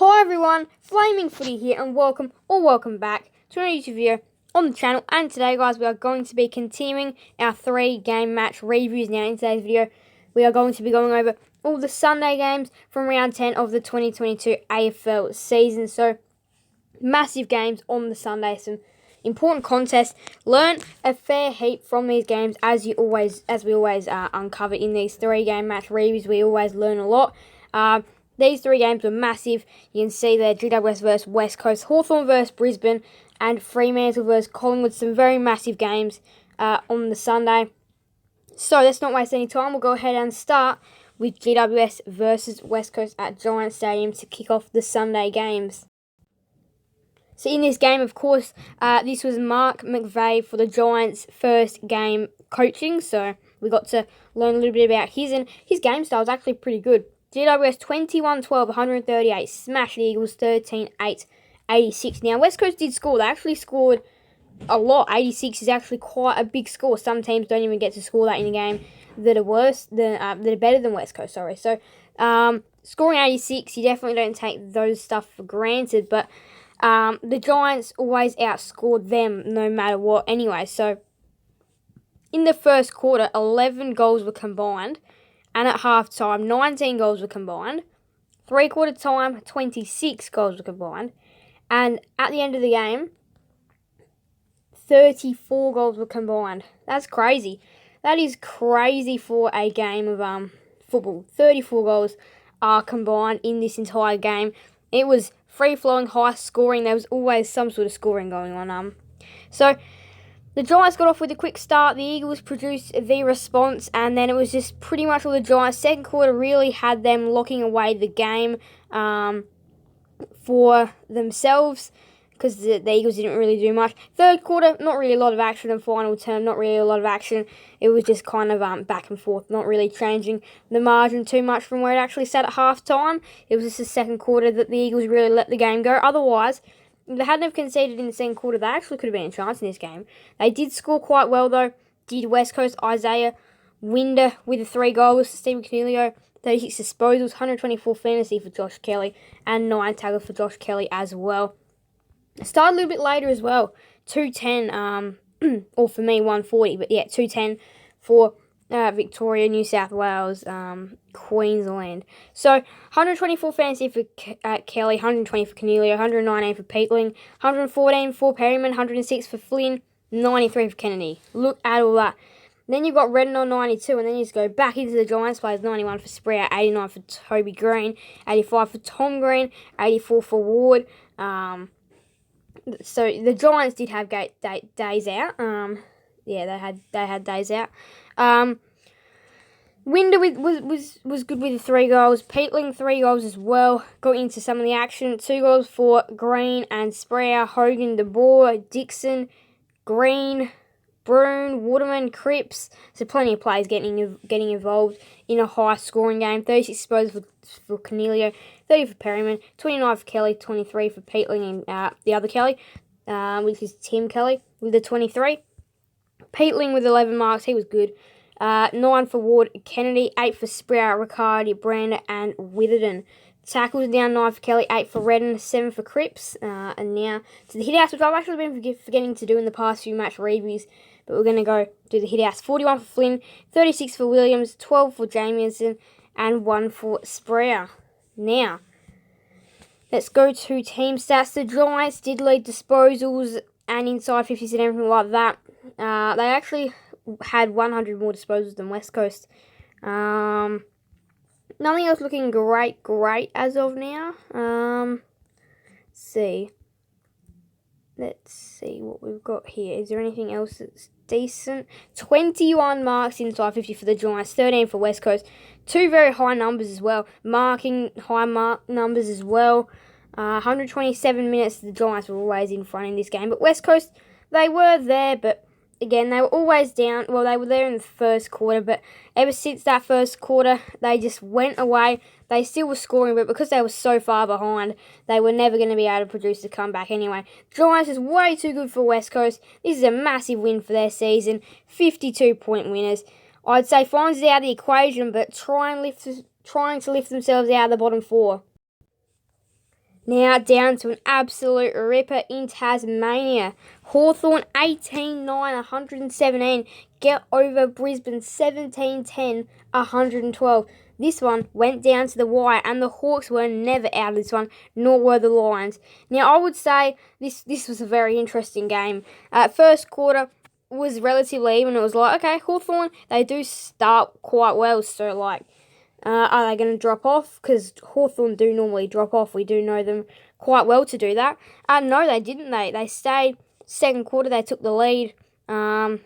Hi everyone, Flaming Footy here and welcome back to another YouTube video on the channel. And today guys, we are going to be continuing our 3-game match reviews. Now in today's video, we are going to be going over all the Sunday games from round 10 of the 2022 AFL season. So, massive games on the Sunday, some important contests. Learn a fair heap from these games as we always uncover in these 3-game match reviews. We always learn a lot. These 3 games were massive. You can see there, GWS VS West Coast, Hawthorn VS Brisbane, and Fremantle vs Collingwood. Some very massive games on the Sunday. So let's not waste any time. We'll go ahead and start with GWS versus West Coast at Giants Stadium to kick off the Sunday games. So in this game, of course, this was Mark McVeigh for the Giants' first game coaching. So we got to learn a little bit about his game style is actually pretty good. GWS 21-12, 138, smashed the Eagles 13-8, 86. Now, West Coast did score. They actually scored a lot. 86 is actually quite a big score. Some teams don't even get to score that in a game that are better than West Coast, sorry. So, scoring 86, you definitely don't take those stuff for granted. But the Giants always outscored them no matter what anyway. So, in the first quarter, 11 goals were combined. And at half-time, 19 goals were combined. Three-quarter time, 26 goals were combined. And at the end of the game, 34 goals were combined. That's crazy. That is crazy for a game of football. 34 goals are combined in this entire game. It was free-flowing, high-scoring. There was always some sort of scoring going on. So the Giants got off with a quick start. The Eagles produced the response, and then it was just pretty much all the Giants. Second quarter really had them locking away the game for themselves because the Eagles didn't really do much. Third quarter, not really a lot of action. And final term, not really a lot of action. It was just kind of back and forth, not really changing the margin too much from where it actually sat at halftime. It was just the second quarter that the Eagles really let the game go. Otherwise, if they hadn't have conceded in the second quarter, they actually could have been a chance in this game. They did score quite well, though. Did West Coast, Isaiah Winder with the 3 goals, Stephen Cornelio, 36 disposals, 124 fantasy for Josh Kelly, and 9 tackle for Josh Kelly as well. Started a little bit later as well. 2:10, or for me, 1:40, but yeah, 2:10 for Victoria, New South Wales, Queensland. So, 124 fantasy for Kelly, 120 for Cornelio, 119 for Peatling, 114 for Perryman, 106 for Flynn, 93 for Kennedy. Look at all that. Then you've got Redden on 92, and then you just go back into the Giants players, 91 for Spreyer, 89 for Toby Green, 85 for Tom Green, 84 for Ward. So the Giants did have days out. Yeah, they had days out. Winder was good with the 3 goals. Peatling 3 goals as well. Got into some of the action. 2 goals for Green and Spreyer, Hogan, De Boer, Dixon, Green, Brune, Waterman, Cripps. So plenty of players getting involved in a high scoring game. 36 disposals for Cornelio, 30 for Perryman, 29 for Kelly, 23 for Peatling and the other Kelly, which is Tim Kelly with the 23. Peatling with 11 marks, he was good. 9 for Ward, Kennedy, 8 for Sprout, Riccardi, Brander, and Witherden. Tackles down 9 for Kelly, 8 for Redden, 7 for Cripps. And now to the hit-outs, which I've actually been forgetting to do in the past few match reviews. But we're going to go do the hit-outs. 41 for Flynn, 36 for Williams, 12 for Jamieson, and 1 for Spreyer. Now, let's go to team stats. The Giants did lead disposals and inside 50s and everything like that. They actually had 100 more disposals than West Coast. Nothing else looking great as of now. Let's see what we've got here. Is there anything else that's decent? 21 marks inside 50 for the Giants, 13 for West Coast. 2 very high numbers as well. Marking high mark numbers as well. 127 minutes, the Giants were always in front in this game. But West Coast, they were there, but again, they were always down. Well, they were there in the first quarter, but ever since that first quarter, they just went away. They still were scoring, but because they were so far behind, they were never going to be able to produce a comeback anyway. Giants is way too good for West Coast. This is a massive win for their season. 52-point winners. I'd say finds it out of the equation, but trying to lift themselves out of the bottom 4. Now down to an absolute ripper in Tasmania. Hawthorn 18-9, 117. Get over Brisbane 17-10, 112. This one went down to the wire, and the Hawks were never out of this one, nor were the Lions. Now, I would say this was a very interesting game. First quarter was relatively even. It was like, okay, Hawthorn, they do start quite well, so like, are they going to drop off? Because Hawthorn do normally drop off. We do know them quite well to do that. No, they didn't. They stayed. Second quarter, they took the lead. And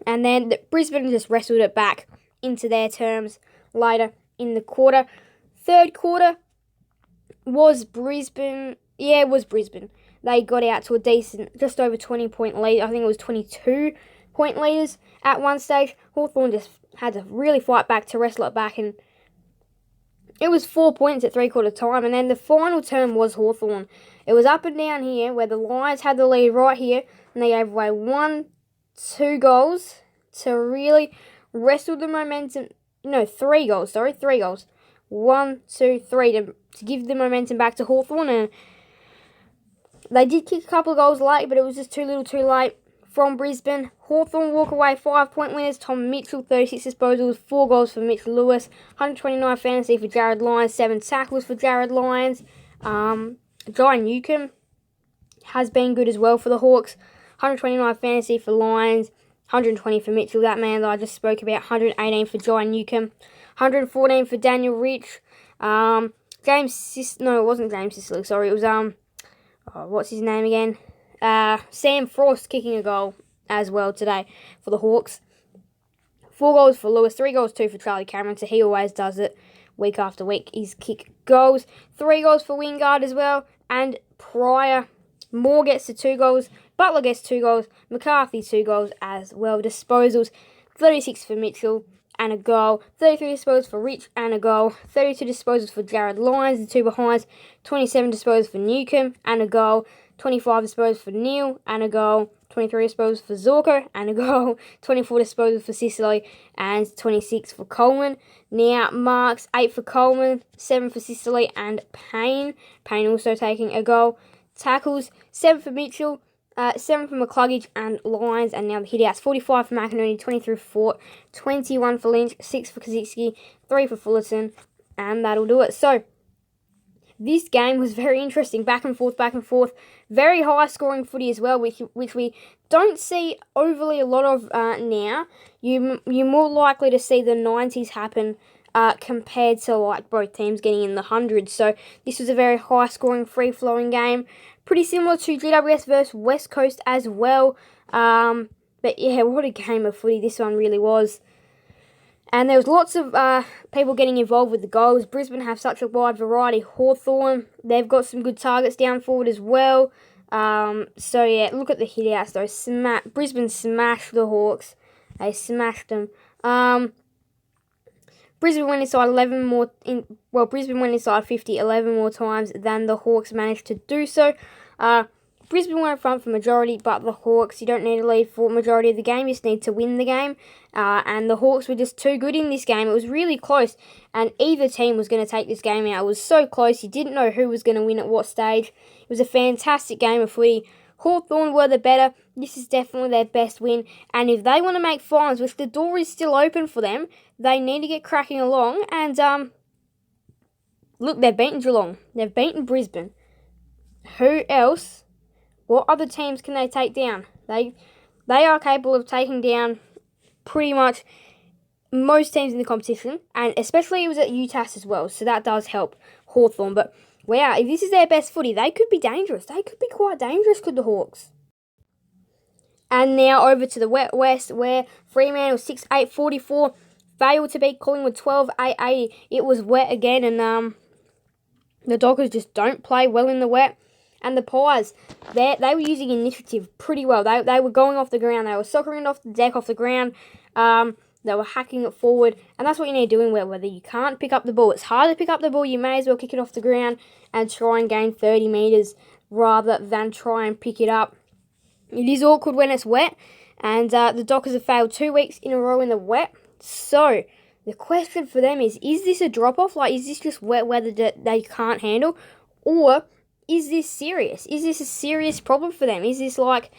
then Brisbane just wrestled it back into their terms later in the quarter. Third quarter was Brisbane. Yeah, it was Brisbane. They got out to a decent, just over 20-point lead. I think it was 22-point leaders at one stage. Hawthorn just had to really fight back to wrestle it back, and it was 4 points at three-quarter time, and then the final term was Hawthorn. It was up and down here, where the Lions had the lead right here, and they gave away 2 goals to really wrestle the momentum. No, 3 goals, sorry, 3 goals. 1, 2, 3 to give the momentum back to Hawthorn, and they did kick a couple of goals late, but it was just too little too late from Brisbane. Hawthorn walk away 5-point winners. Tom Mitchell, 36 disposals, 4 goals for Mitch Lewis, 129 fantasy for Jared Lyons, 7 tackles for Jared Lyons. Jai Newcomb has been good as well for the Hawks. 129 fantasy for Lyons, 120 for Mitchell, that man that I just spoke about. 118 for Jai Newcomb, 114 for Daniel Rich. It wasn't James Sicily, sorry. It was, what's his name again? Sam Frost kicking a goal as well today for the Hawks. 4 goals for Lewis, 3 goals, 2 for Charlie Cameron, so he always does it week after week. He's kick goals. 3 goals for Wingard as well, and Pryor. Moore gets to 2 goals. Butler gets 2 goals. McCarthy 2 goals as well. Disposals, 36 for Mitchell and a goal. 33 disposals for Rich and a goal. 32 disposals for Jared Lyons, the 2 behinds. 27 disposals for Newcomb and a goal. 25 disposals for Neal and a goal. 23 disposals for Zorko and a goal. 24 disposals for Sicily and 26 for Coleman. Now, marks 8 for Coleman, 7 for Sicily and Payne. Payne also taking a goal. Tackles, 7 for Mitchell, 7 for McCluggage and Lyons. And now the hitouts, 45 for McInerney, 23 for Fort, 21 for Lynch, 6 for Kaczynski, 3 for Fullerton. And that'll do it. So, this game was very interesting, back and forth. Very high-scoring footy as well, which we don't see overly a lot of now. You're more likely to see the 90s happen compared to like both teams getting in the hundreds. So this was a very high-scoring, free-flowing game. Pretty similar to GWS VS West Coast as well. But yeah, what a game of footy this one really was. And there was lots of people getting involved with the goals. Brisbane have such a wide variety. Hawthorn, they've got some good targets down forward as well. So yeah, look at the hitouts though. Brisbane smashed the Hawks. They smashed them. Brisbane went inside 11 more. Brisbane went inside 50 11 more times than the Hawks managed to do so. Brisbane were in front for majority, but the Hawks, you don't need to lead for majority of the game, you just need to win the game. And the Hawks were just too good in this game. It was really close, and either team was going to take this game out. It was so close, you didn't know who was going to win at what stage. It was a fantastic game of footy. Hawthorn were the better. This is definitely their best win. And if they want to make finals, which the door is still open for them, they need to get cracking along. And, look, they've beaten Geelong. They've beaten Brisbane. Who else? What other teams can they take down? They are capable of taking down pretty much most teams in the competition, and especially it was at UTAS as well, so that does help Hawthorn. But wow, if this is their best footy, they could be dangerous. They could be quite dangerous, could the Hawks? And now over to the West, where Fremantle 6-8-44 failed to beat Collingwood 12-8-80. It was wet again, and the Dockers just don't play well in the wet. And the Pies, they were using initiative pretty well. They were going off the ground. They were soccering it off the deck, off the ground. They were hacking it forward. And that's what you need to do in whether you can't pick up the ball. It's hard to pick up the ball. You may as well kick it off the ground and try and gain 30 metres rather than try and pick it up. It is awkward when it's wet. And the Dockers have failed 2 weeks in a row in the wet. So the question for them is this a drop-off? Like, is this just wet weather that they can't handle? Or is this serious? Is this a serious problem for them? Is this like,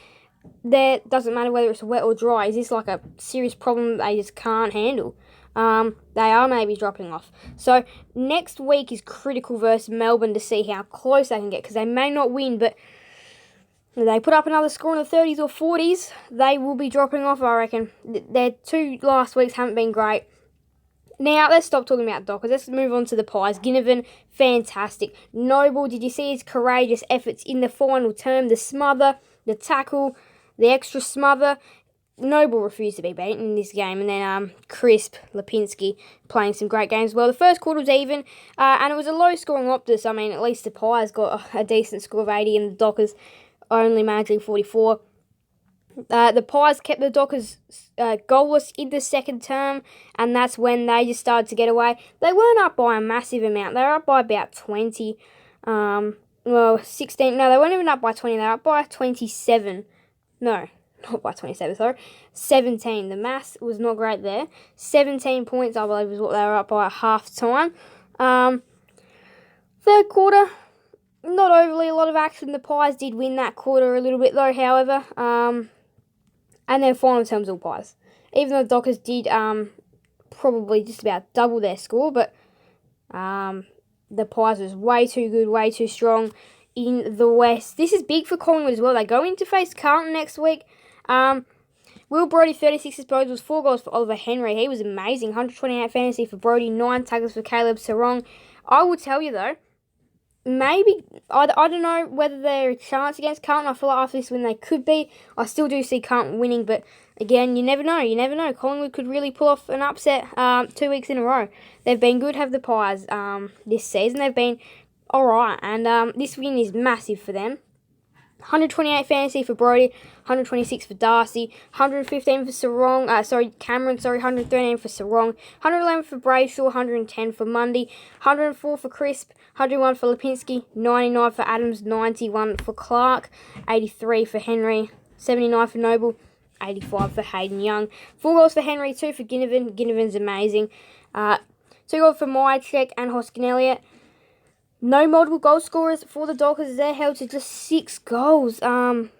that doesn't matter whether it's wet or dry, is this like a serious problem they just can't handle? They are maybe dropping off. So next week is critical versus Melbourne to see how close they can get, because they may not win, but if they put up another score in the 30s or 40s, they will be dropping off, I reckon. Their 2 last weeks haven't been great. Now, let's stop talking about Dockers. Let's move on to the Pies. Ginnivan, fantastic. Noble, did you see his courageous efforts in the final term? The smother, the tackle, the extra smother. Noble refused to be beaten in this game. And then Crisp, Lipinski playing some great games as well. The first quarter was even, and it was a low-scoring Optus. I mean, at least the Pies got a decent score of 80 and the Dockers only managing 44. The Pies kept the Dockers goalless in the second term, and that's when they just started to get away. They weren't up by a massive amount. They were up by about 20. 16. No, they weren't even up by 20. They were up by 27. No, not by 27, sorry. 17. The maths was not great there. 17 points, I believe, is what they were up by at half time. Third quarter, not overly a lot of action. The Pies did win that quarter a little bit, though, however. And then final terms, all Pies. Even though the Dockers did probably just about double their score, but the Pies was way too good, way too strong in the West. This is big for Collingwood as well. They go in to face Carlton next week. Will Brodie, 36 disposals, 4 goals for Oliver Henry. He was amazing. 128 fantasy for Brodie, 9 tackles for Caleb Sarong. I will tell you, though, maybe, I don't know whether they're a chance against Carlton. I feel like after this win they could be. I still do see Carlton winning, but again, you never know. You never know. Collingwood could really pull off an upset 2 weeks in a row. They've been good, have the Pies, this season. They've been alright, and this win is massive for them. 128 fantasy for Brodie, 126 for Darcy, 115 for Cameron, 113 for Sarong, 111 for Brayshaw, 110 for Mundy, 104 for Crisp, 101 for Lipinski, 99 for Adams, 91 for Clark, 83 for Henry, 79 for Noble, 85 for Hayden Young. 4 goals for Henry, 2 for Ginnivan. Ginnivan's amazing. 2 goals for Myercheck and Hoskin Elliott. No multiple goal scorers for the Dockers. They're held to just 6 goals. 36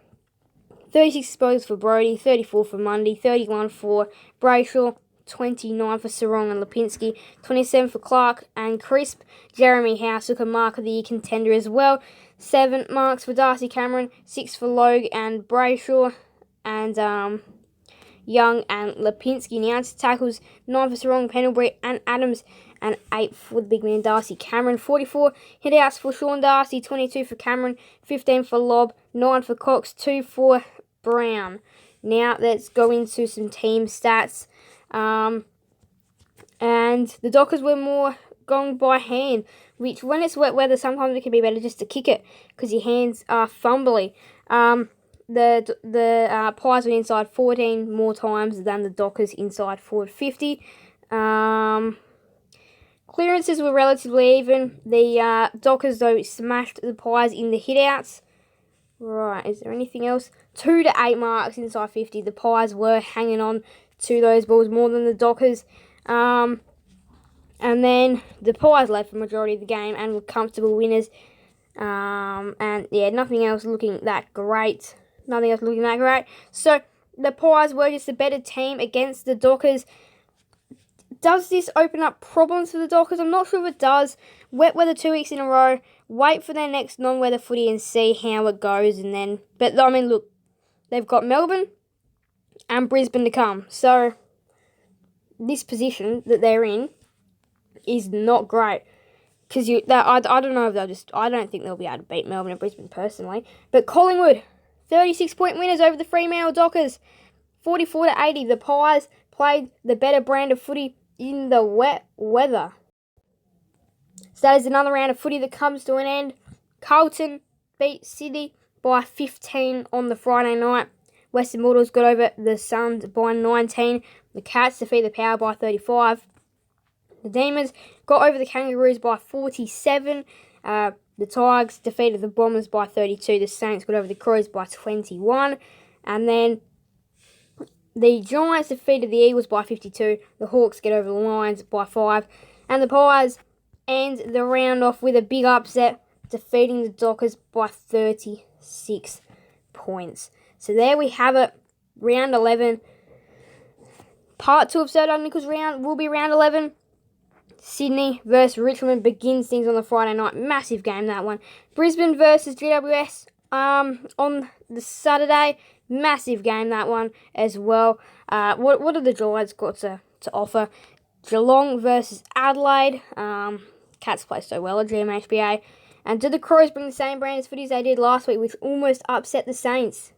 disposals for Brodie, 34 for Mundy, 31 for Brayshaw, 29 for Sarong and Lipinski, 27 for Clark and Crisp. Jeremy House took a Mark of the Year contender as well. 7 marks for Darcy Cameron, 6 for Logue and Brayshaw, and Young and Lipinski. Now to tackles, 9 for Sarong, Pendlebury and Adams, and 8 for the big man Darcy Cameron. 44 hit-outs for Sean Darcy, 22 for Cameron, 15 for Lobb, 9 for Cox, 2 for Brown. Now let's go into some team stats. And the Dockers were more going by hand, which when it's wet weather, sometimes it can be better just to kick it because your hands are fumbly. The Pies were inside 14 more times than the Dockers inside forward 50. Clearances were relatively even. The Dockers, though, smashed the Pies in the hit-outs. Right, is there anything else? 2 to 8 marks inside 50. The Pies were hanging on to those balls more than the Dockers. And then the Pies led for the majority of the game and were comfortable winners. And yeah, nothing else looking that great. So the Pies were just a better team against the Dockers. Does this open up problems for the Dockers? I'm not sure if it does. Wet weather 2 weeks in a row. Wait for their next non-weather footy and see how it goes. But I mean, look, they've got Melbourne and Brisbane to come. So this position that they're in is not great. Because I don't know if I don't think they'll be able to beat Melbourne and Brisbane personally. But Collingwood, 36-point winners over the Fremantle Dockers, 44 to 80. The Pies played the better brand of footy in the wet weather. So that is another round of footy that comes to an end. Carlton beat Sydney by 15 on the Friday night. Western Bulldogs got over the Suns by 19. The Cats defeated the Power by 35. The Demons got over the Kangaroos by 47. The Tigers defeated the Bombers by 32. The Saints got over the Crows by 21. And then the Giants defeated the Eagles by 52. The Hawks get over the Lions by 5. And the Pies end the round off with a big upset. defeating the Dockers by 36 points. So there we have it, round 11. Part 2 of Sir Doug Nicholls' round will be round 11. Sydney versus Richmond begins things on the Friday night. Massive game, that one. Brisbane versus GWS on the Saturday. Massive game, that one as well. What have the Giants got to offer? Geelong versus Adelaide. Cats play so well at GMHBA. And do the Crows bring the same brand of footy as they did last week, which almost upset the Saints?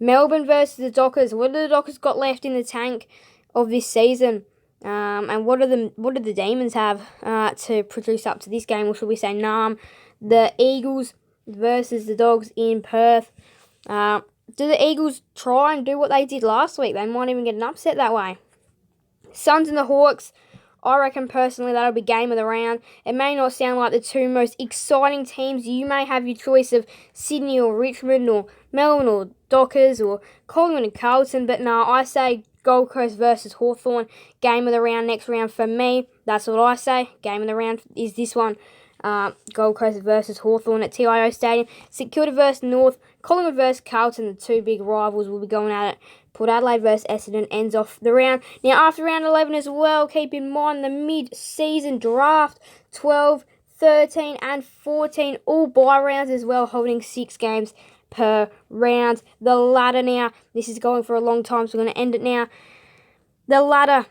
Melbourne versus the Dockers. What have the Dockers got left in the tank of this season? And what do the Demons have to produce up to this game, or should we say Nam? The Eagles versus the Dogs in Perth. Do the Eagles try and do what they did last week? They might even get an upset that way. Suns and the Hawks. I reckon personally that'll be game of the round. It may not sound like the two most exciting teams. You may have your choice of Sydney or Richmond or Melbourne or Dockers or Collingwood and Carlton. But no, I say Gold Coast versus Hawthorn. Game of the round, next round for me. That's what I say. Game of the round is this one. Gold Coast versus Hawthorn at TIO Stadium. St Kilda versus North. Collingwood versus Carlton. The two big rivals will be going at it. Port Adelaide versus Essendon ends off the round. Now, after round 11 as well, keep in mind the mid-season draft, 12, 13 and 14, all bye rounds as well, holding 6 games per round. The ladder now, this is going for a long time, so we're going to end it now. The ladder,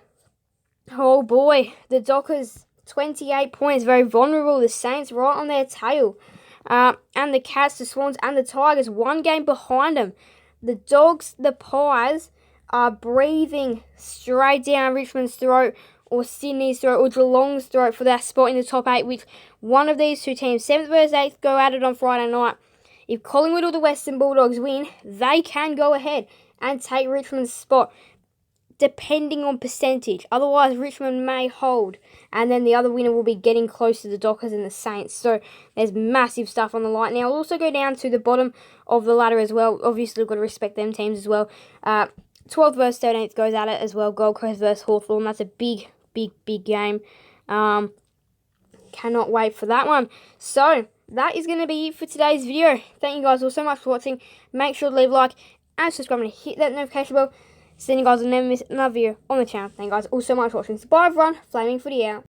oh boy, the Dockers, 28 points, very vulnerable. The Saints right on their tail. And the Cats, the Swans and the Tigers, 1 game behind them. The Dogs, the Pies, are breathing straight down Richmond's throat or Sydney's throat or Geelong's throat for that spot in the top 8, which one of these two teams, 7th versus 8th, go at it on Friday night. If Collingwood or the Western Bulldogs win, they can go ahead and take Richmond's spot, depending on percentage. Otherwise, Richmond may hold, and then the other winner will be getting close to the Dockers and the Saints. So there's massive stuff on the line. Now, I'll also go down to the bottom of the ladder as well. Obviously, we've got to respect them teams as well. 12th versus 13th goes at it as well. Gold Coast versus Hawthorn. That's a big game. Cannot wait for that one. So that is going to be it for today's video. Thank you guys all so much for watching. Make sure to leave a like and subscribe and hit that notification bell. So then you guys will never miss another video on the channel. Thank you guys all so much for watching. So bye everyone. Flaming Footy out.